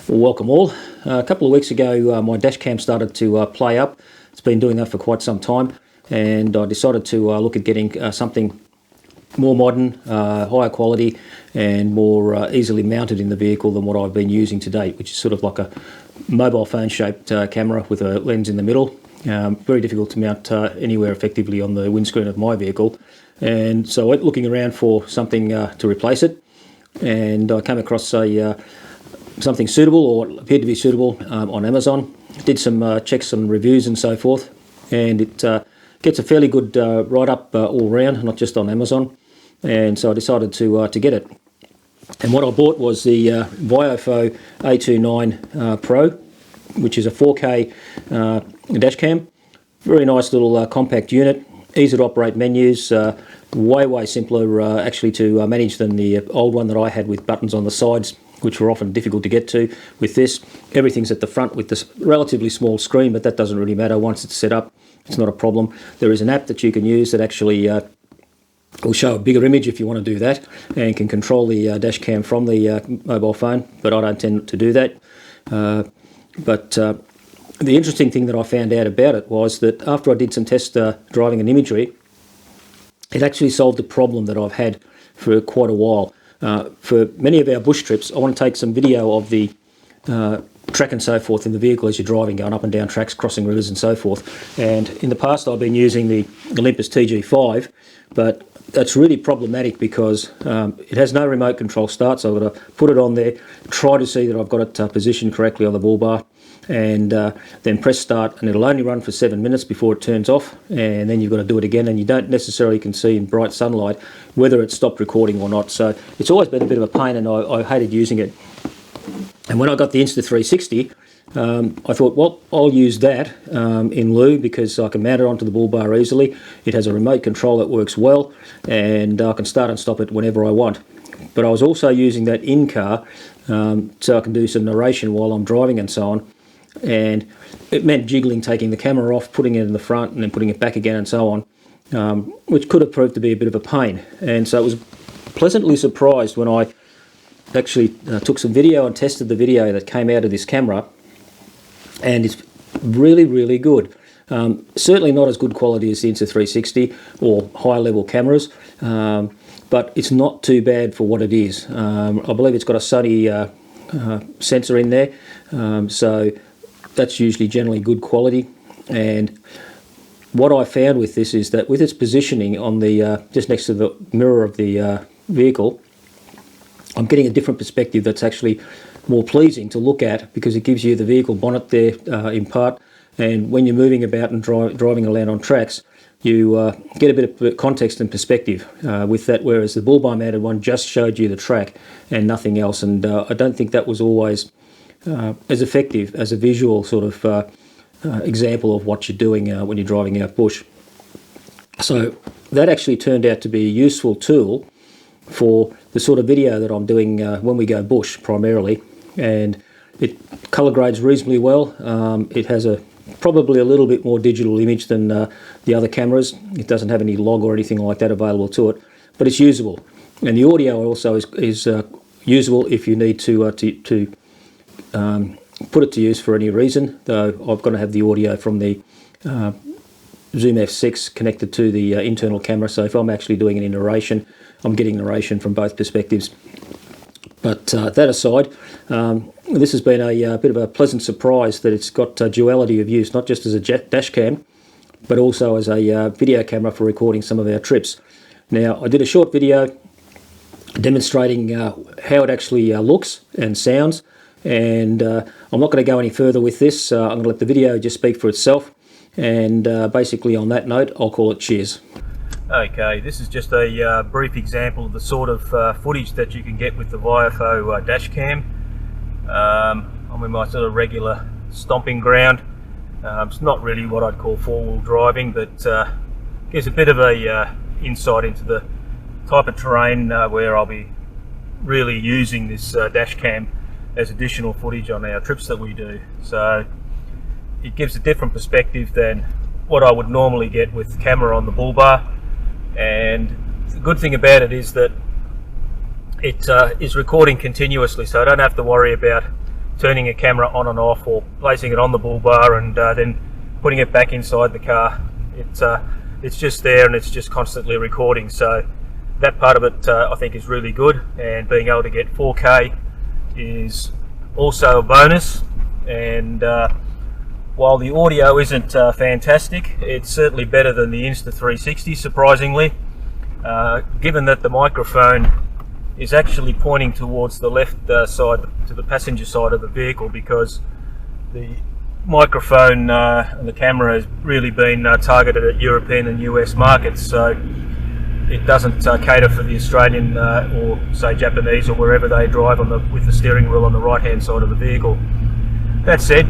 Well, welcome all. A couple of weeks ago my dash cam started to play up. It's been doing that for quite some time, and I decided to look at getting something more modern, higher quality and more easily mounted in the vehicle than what I've been using to date, which is sort of like a mobile phone shaped camera with a lens in the middle. Very difficult to mount anywhere effectively on the windscreen of my vehicle, and so I went looking around for something to replace it, and I came across something suitable, or appeared to be suitable, on Amazon. Did some checks, some reviews and so forth, and it gets a fairly good write-up all round, not just on Amazon, and so I decided to get it. And what I bought was the Viofo A129 Pro, which is a 4K dash cam. Very nice little compact unit, easy to operate menus, way simpler actually to manage than the old one that I had with buttons on the sides, which were often difficult to get to. With this, everything's at the front with this relatively small screen, but that doesn't really matter once it's set up. It's not a problem. There is an app that you can use that actually will show a bigger image if you want to do that, and can control the dash cam from the mobile phone, but I don't tend to do that. But the interesting thing that I found out about it was that after I did some test driving and imagery, it actually solved a problem that I've had for quite a while. For many of our bush trips, I want to take some video of the track and so forth in the vehicle as you're driving, going up and down tracks, crossing rivers and so forth. And in the past I've been using the Olympus TG5, but that's really problematic because it has no remote control start, so I've got to put it on there, try to see that I've got it positioned correctly on the bull bar, and then press start, and it'll only run for 7 minutes before it turns off, and then you've got to do it again, and you don't necessarily can see in bright sunlight whether it stopped recording or not. So it's always been a bit of a pain, and I hated using it. And when I got the Insta360, I thought, well, I'll use that in lieu, because I can mount it onto the bull bar easily. It has a remote control that works well, and I can start and stop it whenever I want. But I was also using that in car, so I can do some narration while I'm driving and so on. And it meant jiggling, taking the camera off, putting it in the front and then putting it back again and so on, which could have proved to be a bit of a pain. And so I was pleasantly surprised when I actually took some video and tested the video that came out of this camera, and it's really good. Certainly not as good quality as the Insta360 or higher level cameras, but it's not too bad for what it is. I believe it's got a Sony sensor in there, so that's usually generally good quality. And what I found with this is that with its positioning on the just next to the mirror of the vehicle, I'm getting a different perspective that's actually more pleasing to look at, because it gives you the vehicle bonnet there in part, and when you're moving about and driving around on tracks, you get a bit of context and perspective with that, whereas the bull bar mounted one just showed you the track and nothing else, and I don't think that was always as effective as a visual sort of example of what you're doing when you're driving out bush. So that actually turned out to be a useful tool for the sort of video that I'm doing when we go bush primarily, and it colour grades reasonably well. It has probably a little bit more digital image than the other cameras. It doesn't have any log or anything like that available to it, but it's usable. And the audio also is usable if you need to put it to use for any reason, though I've got to have the audio from the Zoom F6 connected to the internal camera, so if I'm actually doing any narration, I'm getting narration from both perspectives. But that aside, this has been a bit of a pleasant surprise that it's got duality of use, not just as a dash cam, but also as a video camera for recording some of our trips. Now, I did a short video demonstrating how it actually looks and sounds, and I'm not going to go any further with this. I'm going to let the video just speak for itself, and basically on that note, I'll call it cheers. Okay, this is just a brief example of the sort of footage that you can get with the Viofo dash cam. I'm in my sort of regular stomping ground. It's not really what I'd call four-wheel driving, but gives a bit of a insight into the type of terrain where I'll be really using this dash cam as additional footage on our trips that we do. So it gives a different perspective than what I would normally get with camera on the bull bar. And the good thing about it is that it is recording continuously, so I don't have to worry about turning a camera on and off, or placing it on the bull bar and then putting it back inside the car. It's just there and it's just constantly recording. So that part of it I think is really good, and being able to get 4K is also a bonus. And while the audio isn't fantastic, it's certainly better than the Insta360, surprisingly, given that the microphone is actually pointing towards the left side, to the passenger side of the vehicle, because the microphone and the camera has really been targeted at European and US markets, so it doesn't cater for the Australian or say Japanese or wherever they drive with the steering wheel on the right hand side of the vehicle. That said,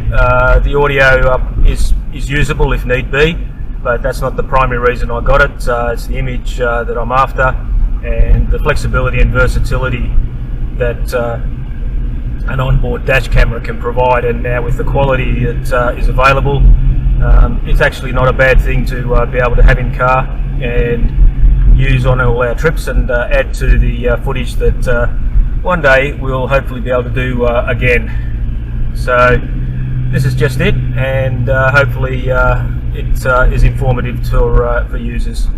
the audio is usable if need be, but that's not the primary reason I got it. It's the image that I'm after, and the flexibility and versatility that an onboard dash camera can provide. And now with the quality that is available, it's actually not a bad thing to be able to have in car and use on all our trips, and add to the footage that one day we'll hopefully be able to do again. So this is just it, and hopefully it is informative for users.